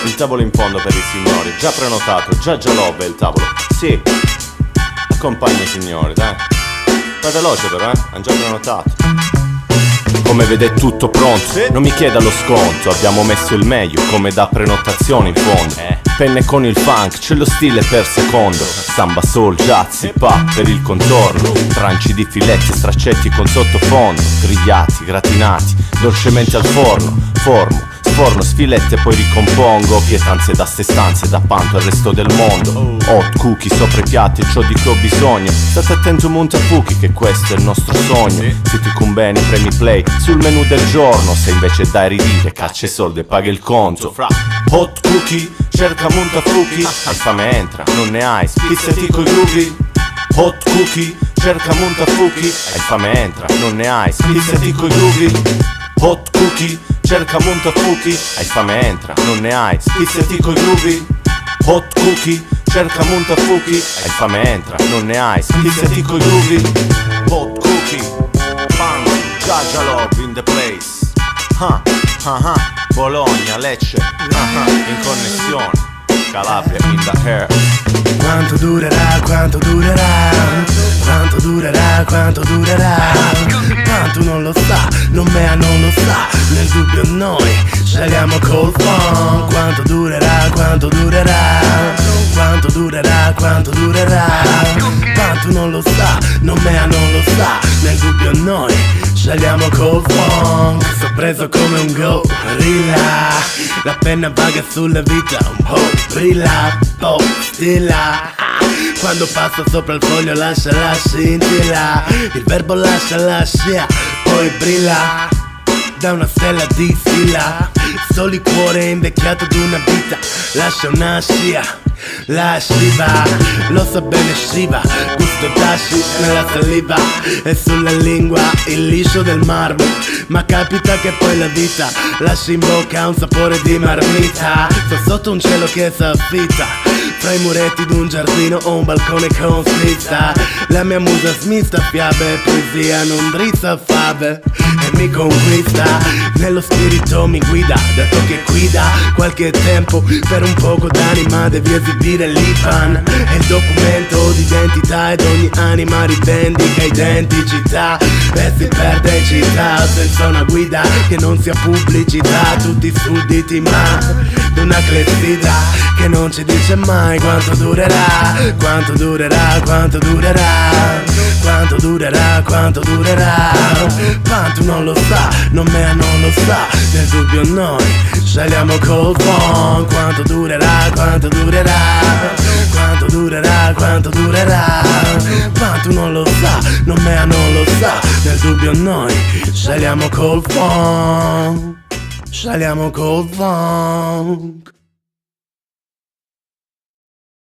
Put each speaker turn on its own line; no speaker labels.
Il tavolo in fondo per i signori, già prenotato, già love il tavolo. Sì, accompagna i signori, dai. Vai veloce però, han già prenotato. Come vede è tutto pronto, non mi chieda lo sconto. Abbiamo messo il meglio, come da prenotazione in fondo. Penne con il funk, c'è lo stile per secondo. Samba, soul, jazz, hip hop per il contorno. Tranci di filetti, straccetti con sottofondo. Grigliati, gratinati, dolcemente al forno. Sforno, sfilette poi ricompongo. Pietanze da ste stanze, da panto al resto del mondo. Hot cookie sopra i piatti, ciò di cui ho bisogno. State attento Montafuchi che questo è il nostro sogno. Se ti conviene premi play sul menù del giorno. Se invece dai ridire, caccia i soldi e paga il conto. Hot cookie, cerca Montafuchi. Hai fame entra, non ne hai, spizzati coi groovy. Hot cookie, cerca Montafuchi. Hai fame entra, non ne hai, spizzati coi groovy. Hot cookie, cerca Montafuchi. Hai fame entra, non ne hai, spizzati coi groovy. Hot cookie, cerca Montafuchi. Hai fame entra, non ne hai, spizzati coi groovy. Hot cookie, bang, Jaja Love in the place. Bologna, Lecce, in connessione, Calabria in the air.
Quanto durerà, quanto durerà, quanto durerà, quanto durerà. Quanto non lo sa, non mea non lo sa. Nel dubbio noi scegliamo col funk. Quanto durerà, quanto durerà, quanto durerà, quanto durerà. Quanto non lo sa, non mea non lo sa. Nel dubbio noi scegliamo col funk. Sto preso come un gorilla, la penna vaga sulla vita un po' brilla, po' stilla. Quando passo sopra il foglio lascia la scintilla. Il verbo lascia la scia, poi brilla da una stella di fila. Soli cuore invecchiato d'una vita, lascia una scia, la Shiva, lo sa bene Shiva, gusto dashi nella saliva e sulla lingua il liscio del marmo. Ma capita che poi la vita lascia in bocca un sapore di marmita. Sto sotto un cielo che s'affitta, fra i muretti d'un giardino o un balcone con scritta. La mia musa smista fiabe, poesia non drizza fave e mi conquista. Nello spirito mi guida, dato che guida qualche tempo per un poco d'anima devi esibire l'IBAN. È il documento d'identità ed ogni anima rivendica identicità e si perde in città senza una guida che non sia pubblicità. Tutti sudditi ma d'una clessidra che non ci dice mai quanto durerà, quanto durerà, quanto durerà, quanto durerà, quanto durerà. Quanto non lo sa, non mea non lo sa. Nel dubbio noi scegliamo col funk. Quanto durerà, quanto durerà, quanto durerà, quanto durerà. Quanto non lo sa, non mea non lo sa. Nel dubbio noi scegliamo col funk, scegliamo col funk.